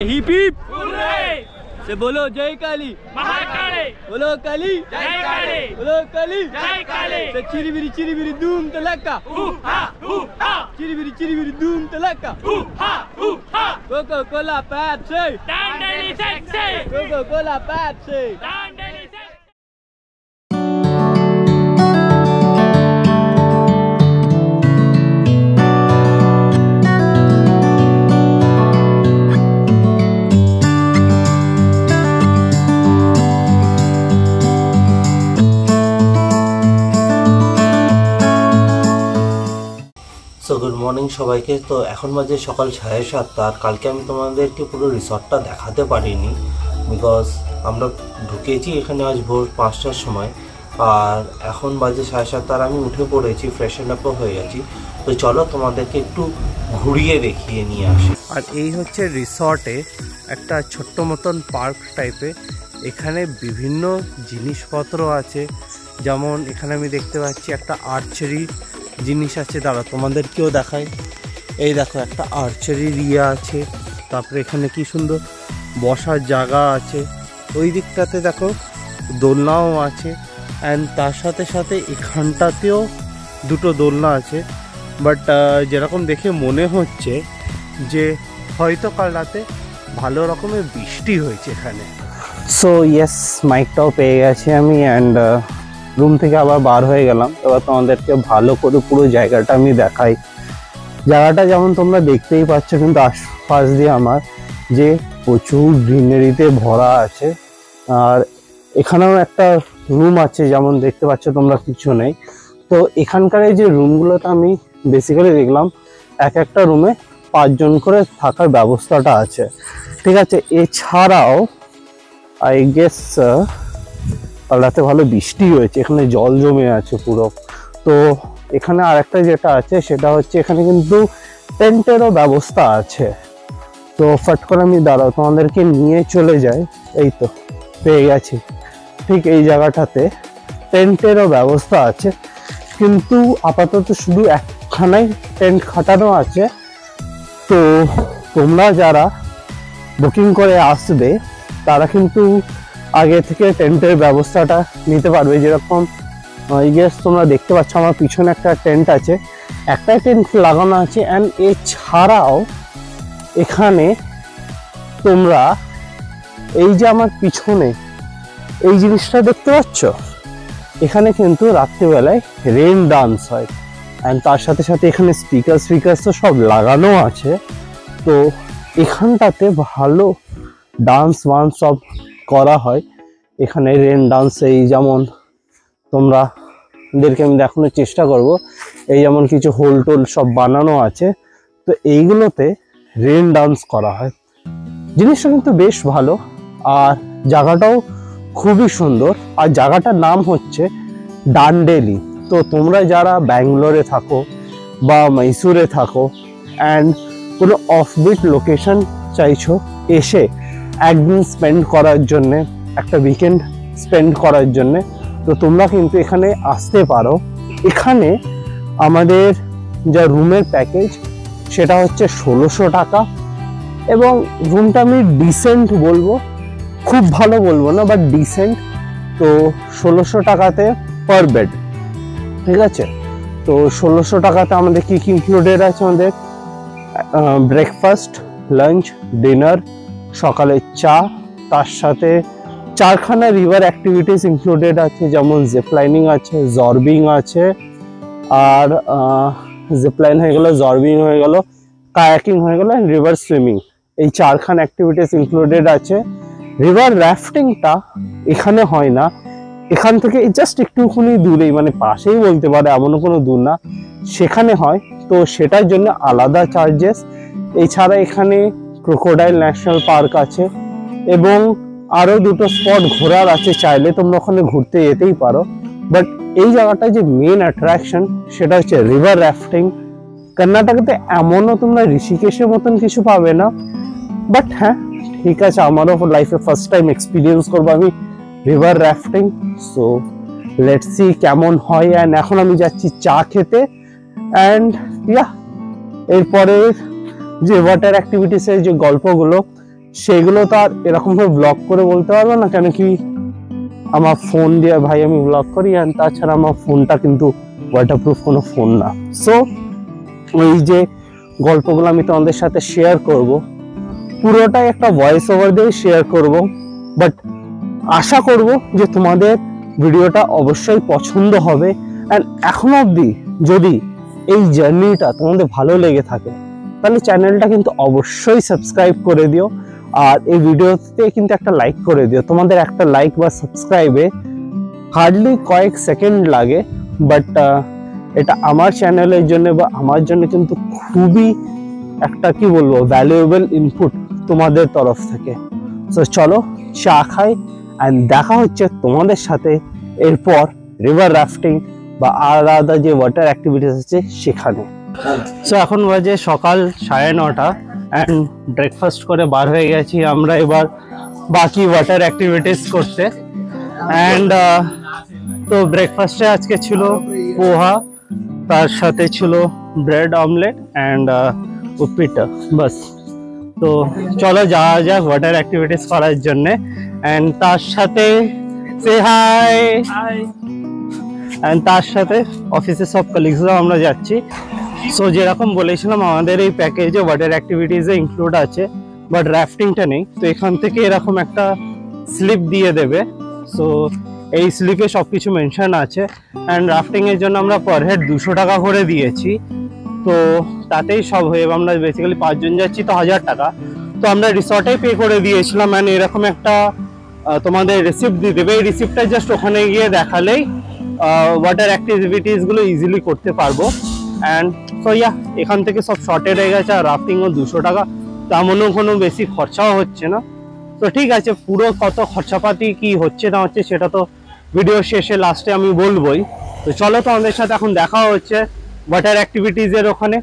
Hip hip से बोलो जय काली महाकाली, बोलो काली जय काली, बोलो काली जय काली। से चिरी बिरी धूम तलका चिरी बिरी धूम तलका कोको कोला पेप्सी डांडली सेक्सी, कोको कोला पेप्सी डांडली सेक्सी। সো গুড মর্নিং সবাইকে। তো এখন বাজে সকাল 7:30। আর কালকে আমি তোমাদেরকে পুরো রিসর্টটা দেখাতে পারিনি, বিকজ আমরা ঢুকেছি এখানে আজ ভোর 5টার সময়, আর এখন বাজে 7:30। আর আমি উঠে পড়েছি, ফ্রেশন আপও হয়ে গেছি। তো চলো তোমাদেরকে একটু ঘুরিয়ে দেখিয়ে নিয়ে আসি। আর এই হচ্ছে রিসর্টে একটা ছোট্ট মতন পার্ক টাইপের। এখানে বিভিন্ন জিনিসপত্র আছে, যেমন এখানে আমি দেখতে পাচ্ছি একটা আর্চারি জিনিস আছে। দাঁড়া তোমাদেরকেও দেখায়। এই দেখো একটা আর্চারি ইয়ে আছে। তারপরে এখানে কি সুন্দর বসার জায়গা আছে। ওই দিকটাতে দেখো দোলনাও আছে, অ্যান্ড তার সাথে সাথে এখানটাতেও দুটো দোলনা আছে। বাট যেরকম দেখে মনে হচ্ছে যে হয়তো কাল রাতে ভালো রকমের বৃষ্টি হয়েছে এখানে। সো ইয়েস, মাইকটাও পেয়ে গেছি আমি, অ্যান্ড রুম থেকে আবার বার হয়ে গেলাম। এবার তোমাদেরকে ভালো করে পুরো জায়গাটা আমি দেখাই। জায়গাটা যেমন তোমরা দেখতেই পাচ্ছ, কিন্তু আশপাশ দিয়ে আমার যে প্রচুর গ্রিনারিতে ভরা আছে। আর এখানেও একটা রুম আছে, যেমন দেখতে পাচ্ছ তোমরা, কিছু নেই। তো এখানকার এই যে রুমগুলোতে আমি বেসিক্যালি দেখলাম এক একটা রুমে 5 জন করে থাকার ব্যবস্থাটা আছে, ঠিক আছে। এছাড়াও আই গেস কাল রাতে ভালো বৃষ্টি হয়েছে, এখানে জল জমে আছে পুরো। তো এখানে আরেকটা যেটা আছে সেটা হচ্ছে এখানে কিন্তু টেন্টেরও ব্যবস্থা আছে। তো ফট করে আমি দাঁড়াও তোমাদেরকে নিয়ে চলে যাই। এই তো পেয়ে গেছি, ঠিক এই জায়গাটাতে টেন্টেরও ব্যবস্থা আছে, কিন্তু আপাতত শুধু একখানাই টেন্ট খাটানো আছে। তো তোমরা যারা বুকিং করে আসবে তারা কিন্তু আগে থেকে টেন্টের ব্যবস্থাটা নিতে পারবে। যেরকম এই গেস তোমরা দেখতে পাচ্ছ আমার পিছনে একটা টেন্ট আছে, একটাই টেন্ট লাগানো আছে। অ্যান্ড এছাড়াও এখানে তোমরা এই যে আমার পিছনে এই জিনিসটা দেখতে পাচ্ছ, এখানে কিন্তু রাত্রিবেলায় রেইন ডান্স হয়। অ্যান্ড তার সাথে সাথে এখানে স্পিকার তো সব লাগানো আছে। তো এখানটাতে ভালো ডান্স ওয়ান্স সব করা হয়। এখানে রেন ডান্স, এই যেমন তোমাদেরকে আমি দেখানোর চেষ্টা করব, এই যেমন কিছু হোল টোল সব বানানো আছে। তো এইগুলোতে রেন ডান্স করা হয়। জিনিসটা কিন্তু বেশ ভালো, আর জায়গাটাও খুবই সুন্দর। আর জায়গাটার নাম হচ্ছে ডান্ডেলি। তো তোমরা যারা ব্যাঙ্গালোরে থাকো বা মহীশূরে থাকো অ্যান্ড কোনো অফবিট লোকেশন চাইছো এসে একদিন স্পেন্ড করার জন্যে, একটা উইকেন্ড স্পেন্ড করার জন্যে, তো তোমরা কিন্তু এখানে আসতে পারো। এখানে আমাদের যা রুমের প্যাকেজ সেটা হচ্ছে 1600 টাকা, এবং রুমটা আমি ডিসেন্ট বলবো, খুব ভালো বলবো না, বাট ডিসেন্ট। তো 1600 টাকাতে পার বেড, ঠিক আছে। তো 1600 টাকাতে আমাদের কি কি ইনক্লুডেড আছে? আমাদের ব্রেকফাস্ট, লাঞ্চ, ডিনার, সকালে চা, তার সাথে 4খানা রিভার অ্যাক্টিভিটিস ইনক্লুডেড আছে, যেমন জিপলাইনিং আছে, জর্বিং আছে, আর জিপলাইন হয়ে গেল, জর্বিং হয়ে গেল, কায়াকিং হয়ে গেল, রিভার সুইমিং। এই 4খানা অ্যাক্টিভিটিস ইনক্লুডেড আছে। রিভার রাফটিংটা এখানে হয় না, এখান থেকে জাস্ট একটুখানি দূরেই, মানে পাশেই বলতে পারে, এমনও কোনো দূর না, সেখানে হয়। তো সেটার জন্য আলাদা চার্জেস। এছাড়া এখানে ক্রোকোডাইল ন্যাশনাল পার্ক আছে, এবং আরও দুটো স্পট ঘোরার আছে, চাইলে তোমরা ওখানে ঘুরতে যেতেই পারো। বাট এই জায়গাটায় যে মেন অ্যাট্রাকশন সেটা হচ্ছে রিভার রাফটিং। কর্ণাটকাতে এমনও তোমরা ঋষিকেশের মতন কিছু পাবে না, বাট হ্যাঁ ঠিক আছে, আমারও লাইফে ফার্স্ট টাইম এক্সপিরিয়েন্স করবো আমি river rafting. So let's C কেমন হয়। অ্যান্ড এখন আমি যাচ্ছি চা খেতে। অ্যান্ড এরপরে যে ওয়াটার অ্যাক্টিভিটিসের যে গল্পগুলো সেগুলো তো আর এরকম ভাবে ব্লগ করে বলতে পারবো না, কেন কি আমার ফোন দিয়ে ভাই আমি ব্লগ করি, আর তাছাড়া আমার ফোনটা কিন্তু ওয়াটারপ্রুফ কোনো ফোন না। সো ওই যে গল্পগুলো আমি তোমাদের সাথে শেয়ার করব, পুরোটাই একটা ভয়েস ওভার দিয়ে শেয়ার করব। বাট আশা করব যে তোমাদের ভিডিওটা অবশ্যই পছন্দ হবে। অ্যান্ড এখনো অবধি যদি এই জার্নিটা তোমাদের ভালো লেগে থাকে তাহলে চ্যানেলটা কিন্তু অবশ্যই সাবস্ক্রাইব করে দিও, আর এই ভিডিওতে কিন্তু একটা লাইক করে দিও। তোমাদের একটা লাইক বা সাবস্ক্রাইবে হার্ডলি কয়েক সেকেন্ড লাগে, বাট এটা আমার চ্যানেলের জন্য বা আমার জন্য কিন্তু খুবই একটা কি বলবো ভ্যালুয়েবল ইনপুট তোমাদের তরফ থেকে। সো চলো চা খাই, অ্যান্ড দেখা হচ্ছে তোমাদের সাথে এরপর রিভার রাফটিং বা আলাদা যে ওয়াটার অ্যাক্টিভিটিস আছে সেখানে। সো এখন বাজে সকাল 9:30 অ্যান্ড ব্রেকফাস্ট করে বার হয়ে গেছি আমরা এবার বাকি ওয়াটার অ্যাক্টিভিটিস করতে। অ্যান্ড তো ব্রেকফাস্টে আজকে ছিল পোহা, তার সাথে ছিল ব্রেড অমলেট অ্যান্ড উপপিটা, বাস। তো চলো যাওয়া যাক ওয়াটার অ্যাক্টিভিটিস করার জন্যে। অ্যান্ড তার সাথে সে হাই, অ্যান্ড তার সাথে অফিসের সব কলিগসরাও আমরা যাচ্ছি। সো যেরকম বলেছিলাম আমাদের এই প্যাকেজে ওয়াটার অ্যাক্টিভিটিসে ইনক্লুড আছে, বাট রাফটিংটা নেই। তো এখান থেকে এরকম একটা স্লিপ দিয়ে দেবে। সো এই স্লিপে সব কিছু মেনশন আছে। অ্যান্ড রাফটিংয়ের জন্য আমরা পার হেড 200 টাকা করে দিয়েছি। তো তাতেই সব হয়ে আমরা বেসিক্যালি 5 জন যাচ্ছি, তো 1000 টাকা। তো আমরা রিসর্টেই পে করে দিয়েছিলাম। অ্যান্ড এরকম একটা তোমাদের রিসিপ্ট দিয়ে দেবে। এই রিসিপ্টটা জাস্ট ওখানে গিয়ে দেখালেই ওয়াটার অ্যাক্টিভিটিসগুলো ইজিলি করতে পারবো। অ্যান্ড সো ইয়া, এখান থেকে সব শর্টেড হয়ে গেছে। আর রাফটিংও 200 টাকা, তেমনও কোনো বেশি খরচাও হচ্ছে না। তো ঠিক আছে, পুরো কত খরচাপাতি কি হচ্ছে না হচ্ছে সেটা তো ভিডিও শেষে লাস্টে আমি বলবোই। তো চলো তো আমাদের সাথে এখন দেখা হচ্ছে ওয়াটার অ্যাক্টিভিটিসের ওখানে।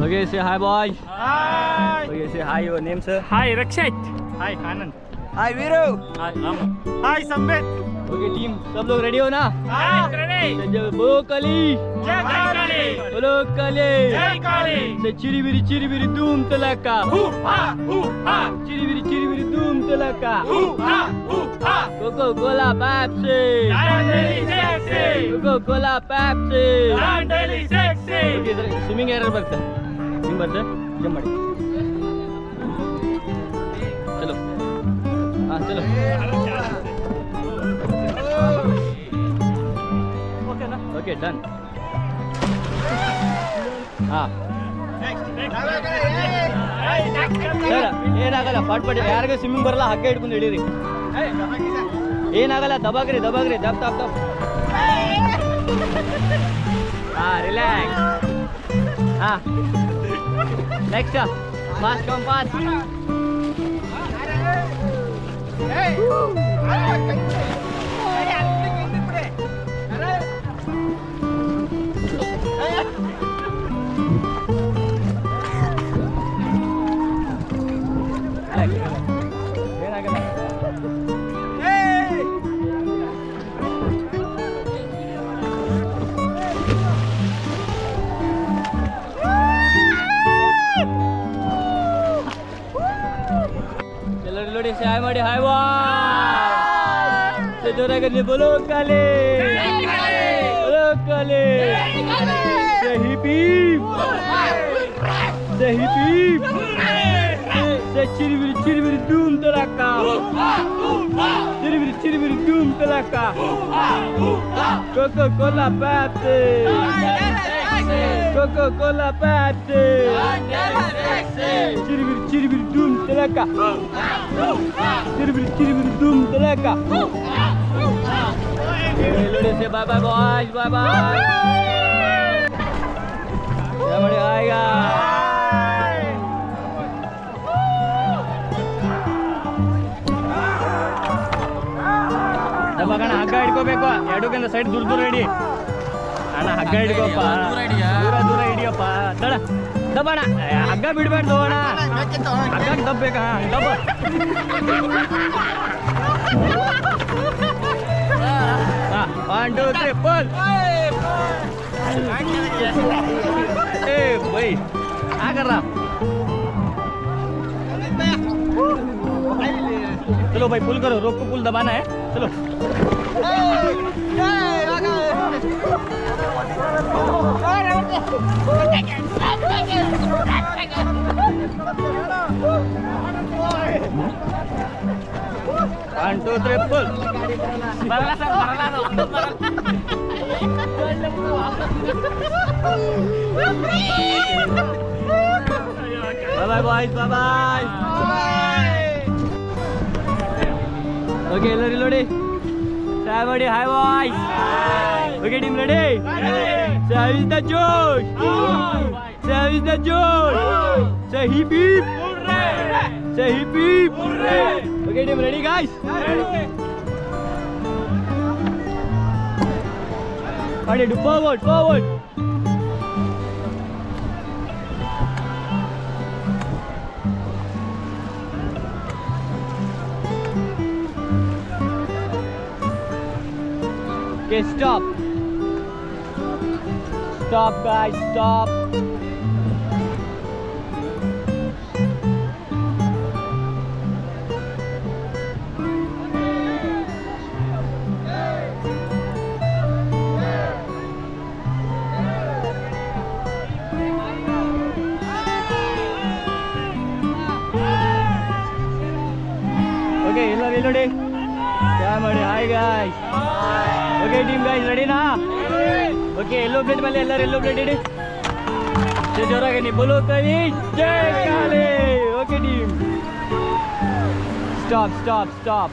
Okay, say hi, boys. Hi. Okay, say hi. Your name, sir? Hi, Rakshit. Hi, Anand. Hi, Viru. Hi, Raman. Hi, Sambit. Okay, team. सब लोग रेडी हो ना? Hi, ready. जय बोलो काली. Jai Kali. बोलो काली. Jai Kali. से चिरी बिरी धूम तलका. Hoo ha, hoo ha. चिरी बिरी धूम तलका. Hoo ha, hoo ha. Coco Cola Pepsi. Dandeli sexy. Coco Cola Pepsi. Dandeli sexy. Okay, swimming एरर बरता. स्विमिंग बरता. जंप ಮಾಡಿ. चलो. हाँ चलो. Okay, done. हाँ. ಸರ್ ಏನಾಗಲ್ಲ, ಪಾಟ್ಪಡಿ ಯಾರಿಗೆ ಸ್ವಿಮ್ಮಿಂಗ್ ಬರಲ್ಲ ಹಗ್ಗ ಹಿಡ್ಕೊಂಡು ಹಿಡೀರಿ. ಏನಾಗಲ್ಲ, ದಬಾಗ್ರಿ ದಬ್ ದಬ್ ದಬ್. ಹಾ, ರಿಲ್ಯಾಕ್ಸ್. ಹಾ, ನೆಕ್ಸ್ಟ್ ಫಾಸ್ಟ್ ಕಮ್ ಫಾಸ್ಟ್. ನೋಡಿ ಹಾಯ್ ಮಾಡಿ ಹಾಯ್ ವಾ ಜೋರಾಗಿ बोलो काले बोलो काले से हिप से चिरी धूम तड़का चिरी धूम तड़का Coca Cola Pepsi Coca Cola Pepsi चिरी धूम तड़का चिरी धूम तड़का से bye bye boys bye bye बड़े आएगा ಮಗನ ಹಗ್ಗ ಹಿಡ್ಕೋಬೇಕು ಎರಡಕ್ಕಿಂತ ಸೈಡ್ ದೂರ ಹಿಡಿ ಅಣ್ಣ ಹಗ್ಗ ಹಿಡ್ಕೋಪ್ಪ ದೂರ ಹಿಡಿಯಪ್ಪ ದಡ ದಬ್ಬಣ ಹಗ್ಗ ಬಿಡ್ಬೇಡ್ದು ಅಣ್ಣ ಹಗ್ಗ ದಬ್ಬೇಕಾ ದಬ್ಬ 1 2 3 pull ए भाई आ कर रहा चलो भाई पुल करो, रोप को पुल दबाना है, चलो। One, two, three, pull. Bye bye boys, bye bye. Okay, ready? Say buddy, hi boys. Okay, team ready? Say how is the Josh? Say how is the Josh? Say hip hip. Say hip hip. Okay, team ready guys? Buddy, do forward, forward. Okay, stop. Stop, guys, stop. Okay, ready? Hi guys. Okay team guys, ready now? Okay, yellow plate वाले yellow plate ready? से जोरा के नहीं बोलो कभी जय काले. Okay team. Stop, stop, stop.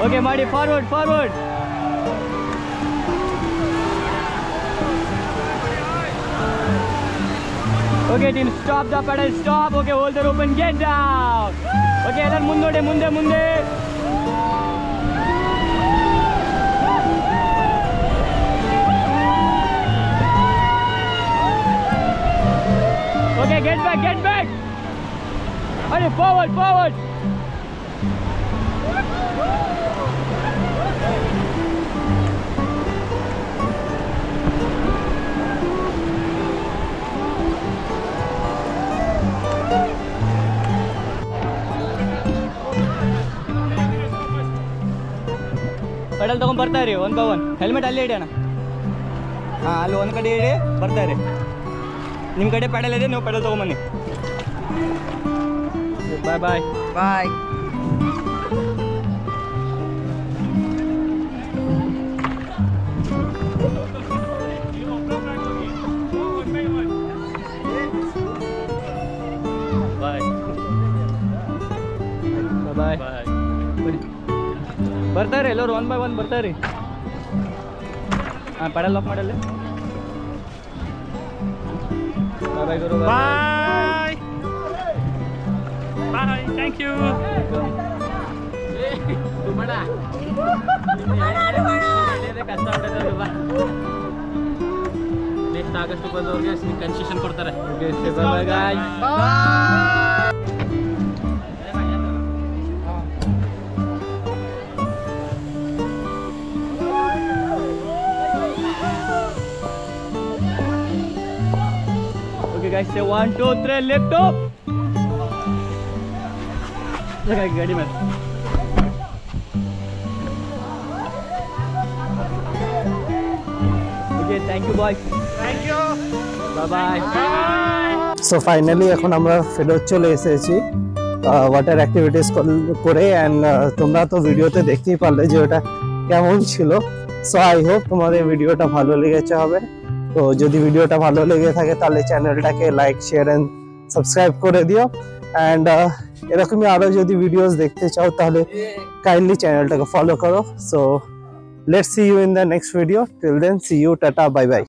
Okay, Marty, forward, forward. Okay, team, stop the pedal, stop. Okay, hold the rope and get down. Okay, ಎಲ್ಲರೂ ಮುಂದೆ ಮುಂದೆ ಮುಂದೆ. Okay, get back, get back. Hurry, forward, forward. Pedal ತಗೊಂಡ್ ಬರ್ತಾ ಇರಿ one by one. Helmet ಅಲ್ಲೇ ಇಡಿ ಅಣ್ಣ. ಹಾಂ, ಅಲ್ಲಿ ಒಂದು ಕಡೆ ಇಡಿ, ಬರ್ತಾ ಇರಿ. ನಿಮ್ಮ ಕಡೆ ಪೆಡಲ್ ಇದೆ, ನೀವು ಪೆಡಲ್ ತಗೊಂಬನ್ನಿ. ಬಾಯ್ ಬಾಯ್ ಬಾಯ್. ಬಾಯ್ ಬಾಯ್. ಬರ್ತಾರೆ ಎಲ್ಲರೂ ಒನ್ ಬೈ ಒನ್ ಬರ್ತಾರೆ. ಹಾಂ, ಪೆಡಲ್ ಲಾಕ್ ಮಾಡಲ್ಲ. ಬಾಯ್ ಬಾಯ್ ಗುರು. Bye bye. Thank you. ಕಷ್ಟ ನೆಕ್ಸ್ಟ್ ಆಗಸ್ಟ್ ಬಂದವ್ರಿಗೆ ಕನ್ಸೆಷನ್ ಕೊಡ್ತಾರೆ. ಬಾಯ್ ಬಾಯ್. guys, say 1, 2, 3, lift up. लगा गाड़ी में. Okay, thank you boys. Thank you. Bye bye. Bye. So finally এখন আমরা ফেরত চলে এসেছি ওয়াটার অ্যাক্টিভিটিস করে এন্ড তোমরা তো ভিডিওতে দেখতেই পারলে যে ওটা কেমন ছিল. সো আই হোপ তোমাদের ভিডিওটা ভালো লেগেছে হবে. তো যদি ভিডিওটা ভালো লেগে থাকে তাহলে চ্যানেলটাকে লাইক শেয়ার এন্ড সাবস্ক্রাইব করে দিও এন্ড এরকমই আরো যদি ভিডিওস দেখতে চাও তাহলে কাইন্ডলি চ্যানেলটাকে ফলো করো. So let's see you in the next video. Till then see you, tata, bye by.